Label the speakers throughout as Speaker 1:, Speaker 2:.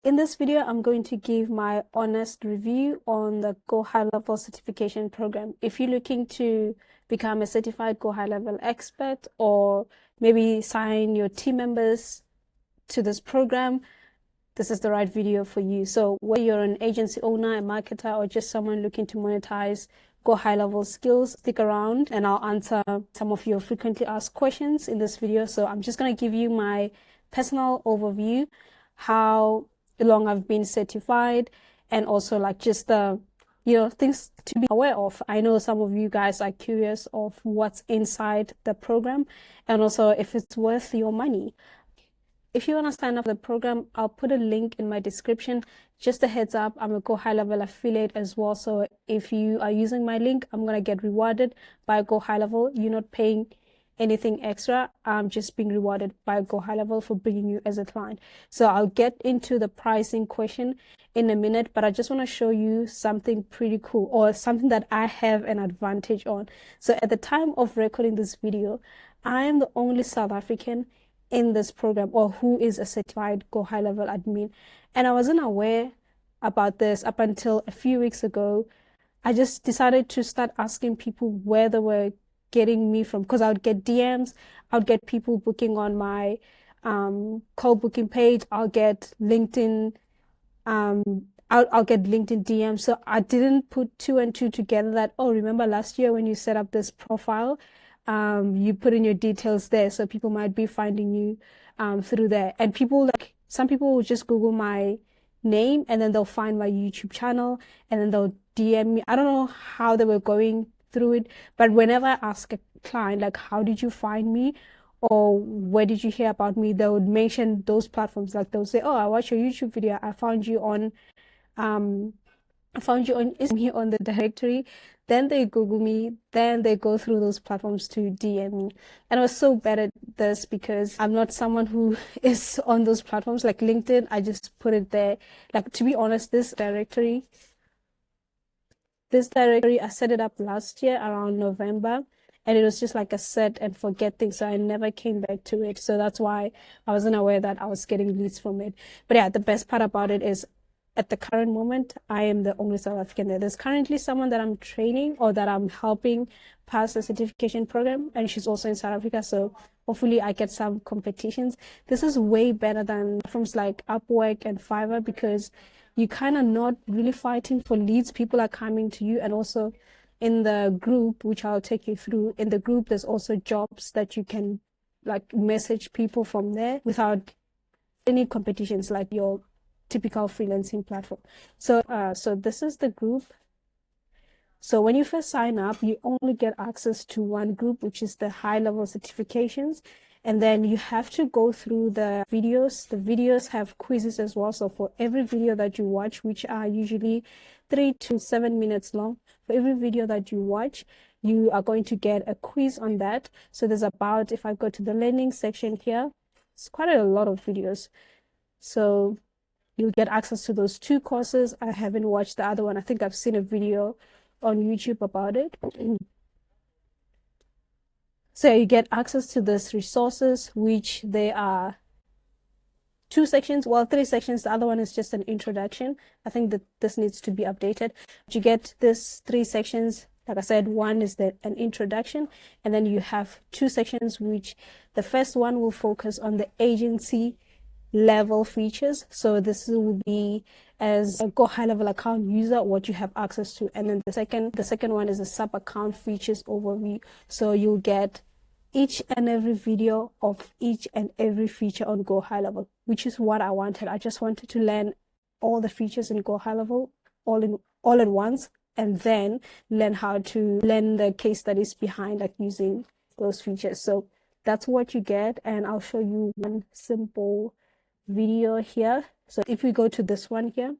Speaker 1: In this video, I'm going to give my honest review on the GoHighLevel certification program. If you're looking to become a certified GoHighLevel expert or maybe sign your team members to this program, this is the right video for you. So whether you're an agency owner, a marketer, or just someone looking to monetize GoHighLevel skills, stick around and I'll answer some of your frequently asked questions in this video. So I'm just going to give you my personal overview, how long I've been certified, and also like just the things to be aware of. I know some of you guys are curious of what's inside the program and also if it's worth your money. If you want to sign up for the program, I'll put a link in my description. Just a heads up, I'm a GoHighLevel affiliate as well. So if you are using my link, I'm going to get rewarded by GoHighLevel. You're not paying anything extra. I'm just being rewarded by GoHighLevel for bringing you as a client. So I'll get into the pricing question in a minute, but I just want to show you something pretty cool or something that I have an advantage on. So at the time of recording this video, I am the only South African in this program or who is a certified GoHighLevel admin. And I wasn't aware about this up until a few weeks ago. I just decided to start asking people where they were getting me from, because I would get DMs, I would get people booking on my call booking page, I'll get LinkedIn, I'll get LinkedIn DMs. So I didn't put two and two together that, oh, remember last year when you set up this profile, you put in your details there, so people might be finding you through there. And some people will just Google my name and then they'll find my YouTube channel and then they'll DM me. I don't know how they were going through it, but whenever I ask a client, like, how did you find me or where did you hear about me, they would mention those platforms. Like they'll say, oh, I watched your YouTube video, I found you on is here on the directory. Then they Google me, then they go through those platforms to DM me. And I was so bad at this because I'm not someone who is on those platforms like LinkedIn. I just put it there. Like, to be honest, this directory, I set it up last year around November, and it was just like a set and forget thing. So I never came back to it. So that's why I wasn't aware that I was getting leads from it. But yeah, the best part about it is at the current moment, I am the only South African there. There's currently someone that I'm training or that I'm helping pass the certification program, and she's also in South Africa. So hopefully I get some competitions. This is way better than platforms like Upwork and Fiverr because you kind of not really fighting for leads. People are coming to you, and also in the group, which I'll take you through, in the group, there's also jobs that you can like message people from there without any competitions like your typical freelancing platform. So this is the group. So when you first sign up, you only get access to one group, which is the high-level certifications. And then you have to go through the videos. The videos have quizzes as well. So for every video that you watch, which are usually 3 to 7 minutes long, for every video that you watch, you are going to get a quiz on that. So there's about, if I go to the learning section here, it's quite a lot of videos. So you'll get access to those 2 courses. I haven't watched the other one. I think I've seen a video on YouTube about it. So you get access to these resources, which they are 2 sections, well, 3 sections. The other one is just an introduction. I think that this needs to be updated. But you get this 3 sections. Like I said, one is an introduction, and then you have 2 sections, which the first one will focus on the agency level features. So this will be as a GoHighLevel account user, what you have access to. And then the second one is a sub account features overview. So you'll get each and every video of each and every feature on GoHighLevel, which is what I wanted. I just wanted to learn all the features in GoHighLevel all at once, and then learn the case studies behind like using those features. So that's what you get, and I'll show you one simple video here. So if we go to this one here,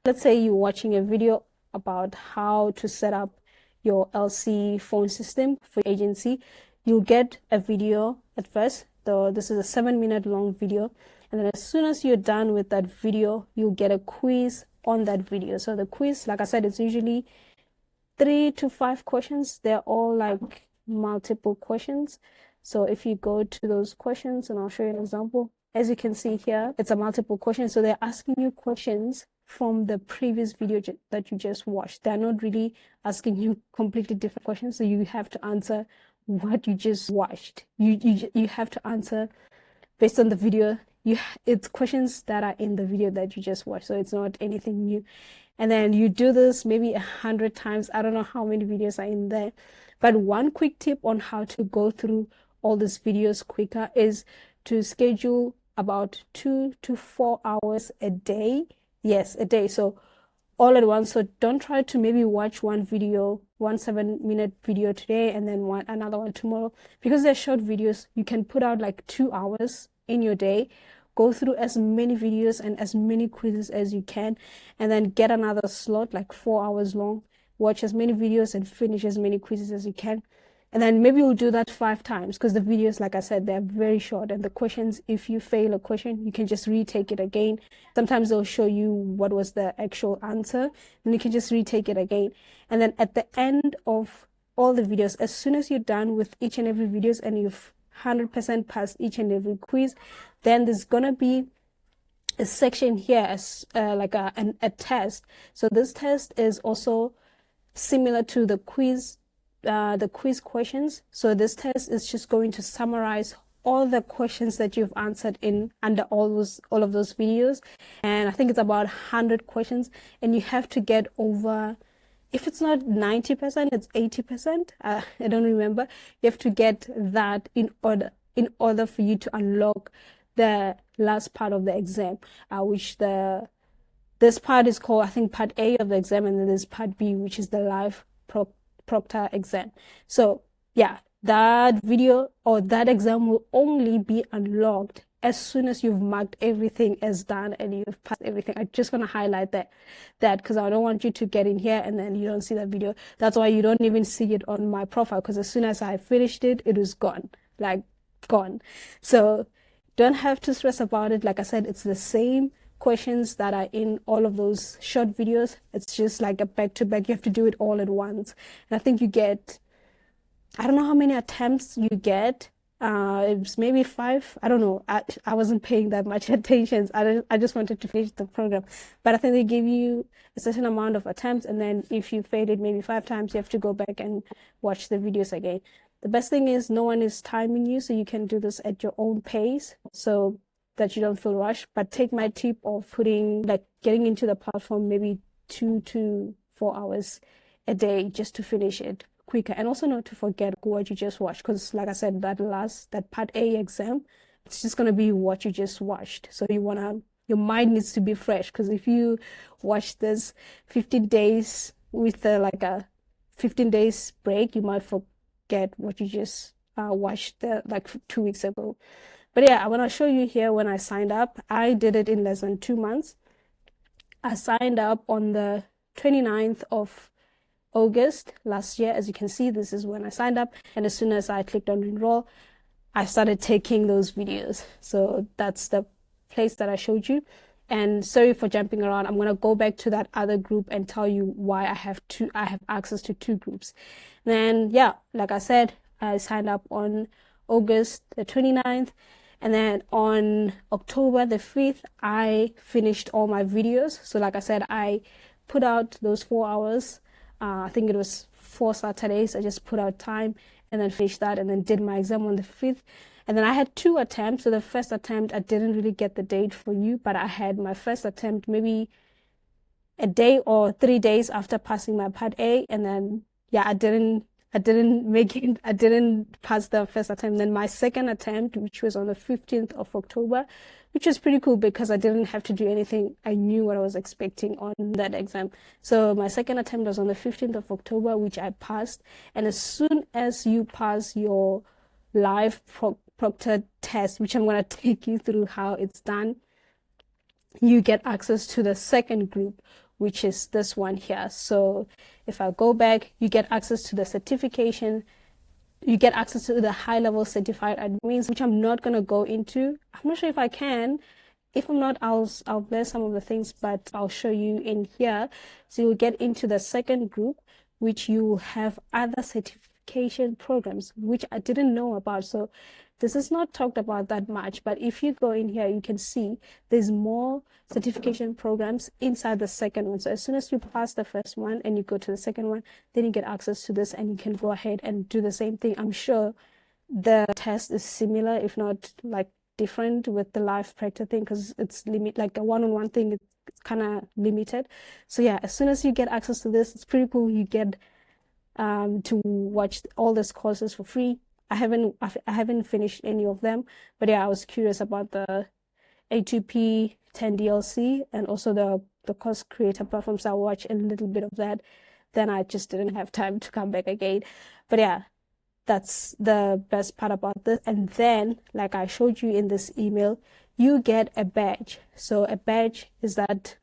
Speaker 1: let's say you're watching a video about how to set up your LC phone system for your agency. You'll get a video at first, though this is a 7-minute long video, and then as soon as you're done with that video, you'll get a quiz on that video. So the quiz, like I said, it's usually 3 to 5 questions. They're all like multiple questions. So if you go to those questions, and I'll show you an example. as you can see here, it's a multiple question. So they're asking you questions from the previous video that you just watched. They're not really asking you completely different questions. So you have to answer what you just watched. You have to answer based on the video. It's questions that are in the video that you just watched. So it's not anything new. And then you do this maybe 100 times. I don't know how many videos are in there. But one quick tip on how to go through all these videos quicker is to schedule about 2 to 4 hours a day. Yes, a day. So all at once. So don't try to maybe watch one 7-minute video today and then another one tomorrow, because they're short videos. You can put out like 2 hours in your day, go through as many videos and as many quizzes as you can, and then get another slot like 4 hours long, watch as many videos and finish as many quizzes as you can. And then maybe we'll do that 5 times, because the videos, like I said, they're very short. And the questions, if you fail a question, you can just retake it again. Sometimes they'll show you what was the actual answer, and you can just retake it again. And then at the end of all the videos, as soon as you're done with each and every videos and you've 100% passed each and every quiz, then there's gonna be a section here as like a test. So this test is also similar to the quiz questions. So this test is just going to summarize all the questions that you've answered in under all of those videos. And I think it's about 100 questions, and you have to get over, if it's not 90%, it's 80%. I don't remember. You have to get that in order for you to unlock the last part of the exam, which this part is called, I think, part A of the exam, and then there's part B, which is the live proctor exam. So yeah, that video or that exam will only be unlocked as soon as you've marked everything as done and you've passed everything. I just want to highlight that because I don't want you to get in here and then you don't see that video. That's why you don't even see it on my profile, because as soon as I finished it, it was gone, like gone. So don't have to stress about it. Like I said, it's the same questions that are in all of those short videos. It's just like a back-to-back. You have to do it all at once. And I think you get, I don't know how many attempts you get. It's maybe 5. I don't know. I wasn't paying that much attention. I just wanted to finish the program. But I think they give you a certain amount of attempts, and then if you failed it maybe 5 times, you have to go back and watch the videos again. The best thing is no one is timing you, so you can do this at your own pace, so that you don't feel rushed. But take my tip of getting into the platform maybe 2 to 4 hours a day just to finish it quicker. And also not to forget what you just watched, because like I said, that part A exam, it's just going to be what you just watched. So your mind needs to be fresh, because if you watch this 15 days with a 15 days break, you might forget what you just watched like 2 weeks ago. But yeah, I want to show you here when I signed up. I did it in less than 2 months. I signed up on the 29th of August last year. As you can see, this is when I signed up. And as soon as I clicked on enroll, I started taking those videos. So that's the place that I showed you. And sorry for jumping around. I'm going to go back to that other group and tell you why I have access to 2 groups. Then yeah, like I said, I signed up on August the 29th. And then on October the 5th, I finished all my videos. So like I said, I put out those 4 hours. I think it was 4 Saturdays. I just put out time and then finished that, and then did my exam on the 5th. And then I had 2 attempts. So the first attempt, I didn't really get the date for you, but I had my first attempt maybe a day or 3 days after passing my part A. And then yeah, I didn't make it. I didn't pass the first attempt. Then my second attempt, which was on the 15th of October, which was pretty cool because I didn't have to do anything. I knew what I was expecting on that exam. So my second attempt was on the 15th of October, which I passed. And as soon as you pass your live proctor test, which I'm going to take you through how it's done, you get access to the second group, which is this one here. So if I go back, you get access to the certification. You get access to the high-level certified admins, which I'm not going to go into. I'm not sure if I can. If I'm not, I'll blur some of the things, but I'll show you in here. So you'll get into the second group, which you will have other certification programs, which I didn't know about. So This is not talked about that much, but if you go in here, you can see there's more certification programs inside the second one. So as soon as you pass the first one and you go to the second one, then you get access to this and you can go ahead and do the same thing. I'm sure the test is similar, if not like different with the live practice thing, because it's like a one-on-one thing, it's kind of limited. So yeah, as soon as you get access to this, it's pretty cool. You get to watch all these courses for free. I haven't finished any of them, but yeah, I was curious about the A2P 10 DLC and also the course creator platform. So I watched a little bit of that. Then I just didn't have time to come back again. But yeah, that's the best part about this. And then, like I showed you in this email, you get a badge. So a badge is that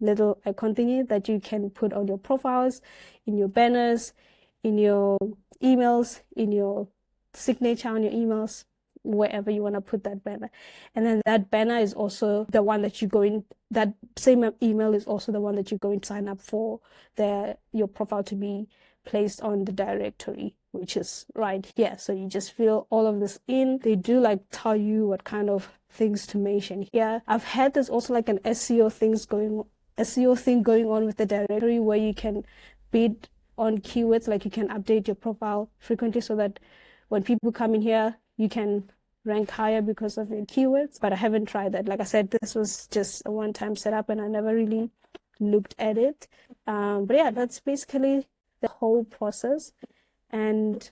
Speaker 1: little icon thingy that you can put on your profiles, in your banners, in your emails, in your signature on your emails, wherever you want to put that banner. And then that banner is also the one that you go in, that same email is also the one that you go and sign up for your profile to be placed on the directory, which is right here. So you just fill all of this in. They do like tell you what kind of things to mention here. I've had there's also like an SEO thing going on with the directory where you can bid on keywords, like you can update your profile frequently so that when people come in here, you can rank higher because of your keywords. But I haven't tried that. Like I said, this was just a one-time setup and I never really looked at it. But yeah, that's basically the whole process. And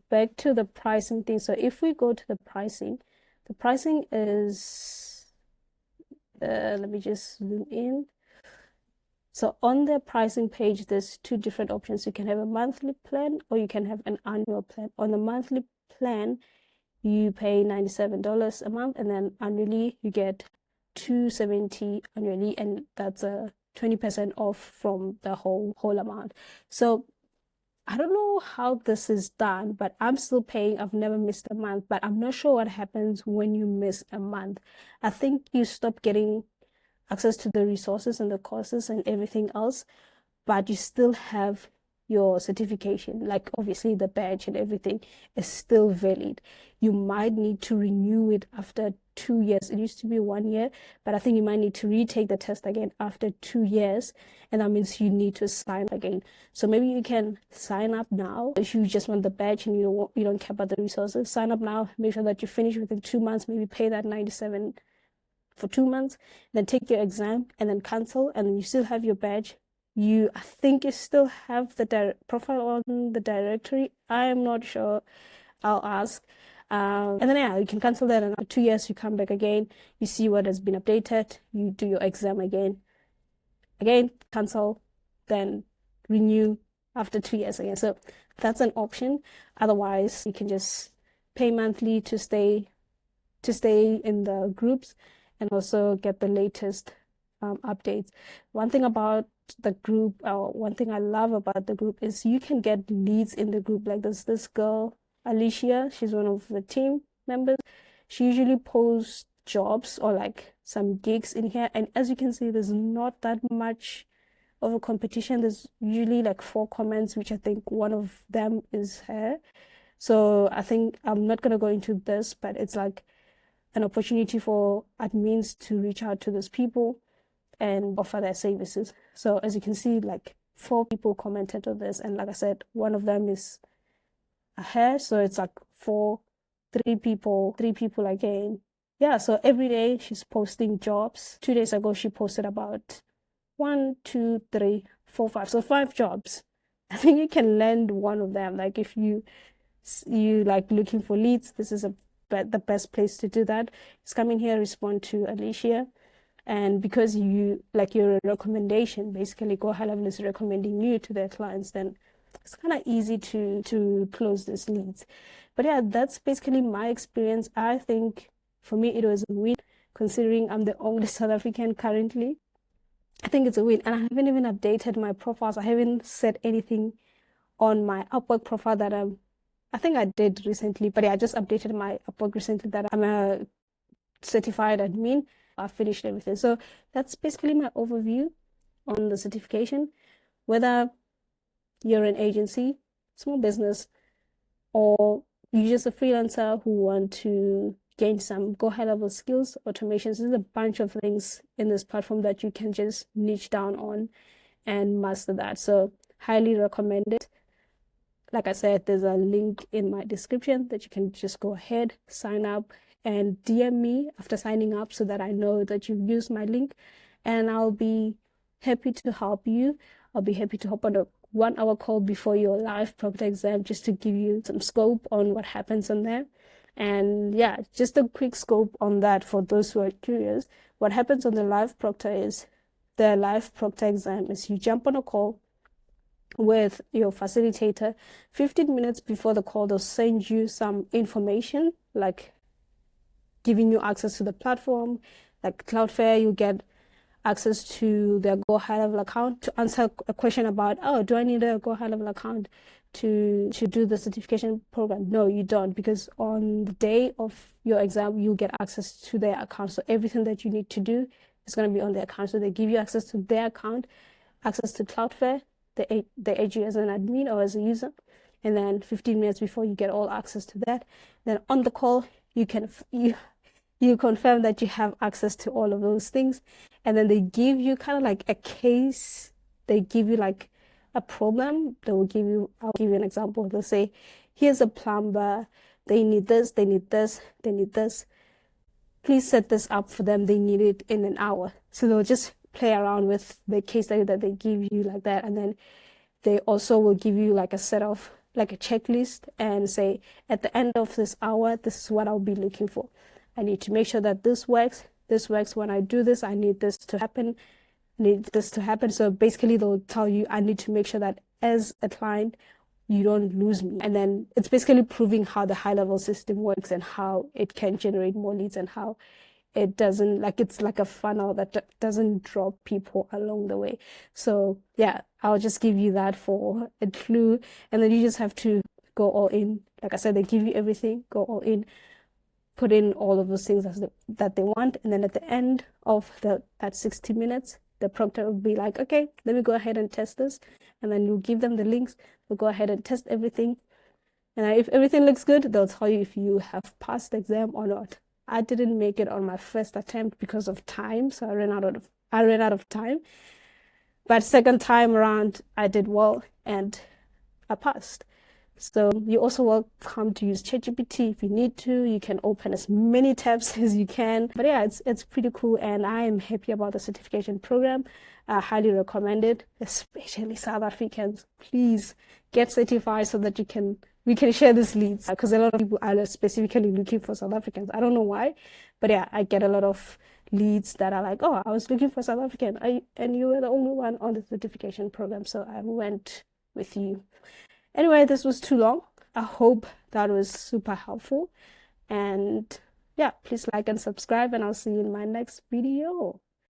Speaker 1: back to the pricing thing. So if we go to the pricing is, let me just zoom in. So on the pricing page, there's two different options. You can have a monthly plan or you can have an annual plan. On the monthly plan, you pay $97 a month, and then annually you get $270 annually, and that's a 20% off from the whole amount. So I don't know how this is done, but I'm still paying. I've never missed a month, but I'm not sure what happens when you miss a month. I think you stop getting access to the resources and the courses and everything else, but you still have your certification. Like obviously the badge and everything is still valid. You might need to renew it after 2 years. It used to be 1 year, but I think you might need to retake the test again after 2 years, and that means you need to sign again. So maybe you can sign up now if you just want the badge and you don't care about the resources. Sign up now, make sure that you finish within 2 months, maybe pay that 97 for 2 months, then take your exam and then cancel, and then you still have your badge. I think you still have the profile on the directory. I am not sure. I'll ask. And then yeah, you can cancel that, and after 2 years you come back again, you see what has been updated, you do your exam again, cancel, then renew after 2 years again. So that's an option. Otherwise, you can just pay monthly to stay in the groups and also get the latest updates. One thing about the group, one thing I love about the group is you can get leads in the group. Like there's this girl, Alicia, she's one of the team members. She usually posts jobs or like some gigs in here. And as you can see, there's not that much of a competition. There's usually like 4 comments, which I think one of them is her. So I think I'm not going to go into this, but it's like an opportunity for admins to reach out to those people and offer their services. So as you can see, like 4 people commented on this, and like I said, one of them is a hair, so it's like 3 people again. Yeah, so every day she's posting jobs. 2 days ago she posted about 1, 2, 3, 4, 5, so 5 jobs. I think you can land one of them. Like if you like looking for leads, this is the best place to do that. Just come in here, respond to Alicia, and because you're a recommendation, basically GoHighLevel is recommending you to their clients, then it's kind of easy to close these leads. But yeah, that's basically my experience. I think for me it was a win, considering I'm the only South African currently. I think it's a win, and I haven't even updated my profiles. I haven't said anything on my Upwork profile that I think I did recently, but yeah, I just updated my Upwork recently that I'm a certified admin. I finished everything. So that's basically my overview on the certification. Whether you're an agency, small business, or you're just a freelancer who want to gain some Go High Level skills, automations. There's a bunch of things in this platform that you can just niche down on and master that. So highly recommend it. Like I said, there's a link in my description that you can just go ahead, sign up, and DM me after signing up so that I know that you've used my link, and I'll be happy to help you. I'll be happy to hop on a 1 hour call before your live proctor exam just to give you some scope on what happens on there. And yeah, just a quick scope on that for those who are curious. What happens on the live proctor is the live proctor exam is you jump on a call with your facilitator. 15 minutes before the call, they'll send you some information like giving you access to the platform. Like Cloudflare, you get access to their GoHighLevel account to answer a question about, oh, do I need a GoHighLevel account to do the certification program? No, you don't, because on the day of your exam, you get access to their account. So everything that you need to do is going to be on their account. So they give you access to their account, access to Cloudflare. They add you as an admin or as a user, and then 15 minutes before you get all access to that. Then on the call, you confirm that you have access to all of those things, and then they give you kind of like a case. They give you like a problem. I'll give you an example. They'll say, here's a plumber. They need this, they need this, they need this. Please set this up for them. They need it in an hour. So they'll just play around with the case study that they give you like that. And then they also will give you like a set of like a checklist and say, at the end of this hour, this is what I'll be looking for. I need to make sure that this works. This works. When I do this, I need this to happen. I need this to happen. So basically they'll tell you, I need to make sure that as a client, you don't lose me. And then it's basically proving how the high level system works and how it can generate more leads and how it doesn't, like, it's like a funnel that doesn't drop people along the way. So yeah, I'll just give you that for a clue, and then you just have to go all in. Like I said, they give you everything, go all in, put in all of those things that they want, and then at the end of that 60 minutes, the proctor will be like, okay, let me go ahead and test this, and then you'll give them the links. They'll go ahead and test everything, and if everything looks good, they'll tell you if you have passed the exam or not. I didn't make it on my first attempt because of time, so I ran out of time. But second time around, I did well and I passed. So you're also welcome to use ChatGPT if you need to. You can open as many tabs as you can. But yeah, it's pretty cool, and I am happy about the certification program. I highly recommend it, especially South Africans. Please get certified so that we can share these leads, because a lot of people are specifically looking for South Africans. I don't know why, but yeah, I get a lot of leads that are like, oh, I was looking for South African, and you were the only one on the certification program, so I went with you. Anyway, this was too long. I hope that was super helpful. And yeah, please like and subscribe, and I'll see you in my next video.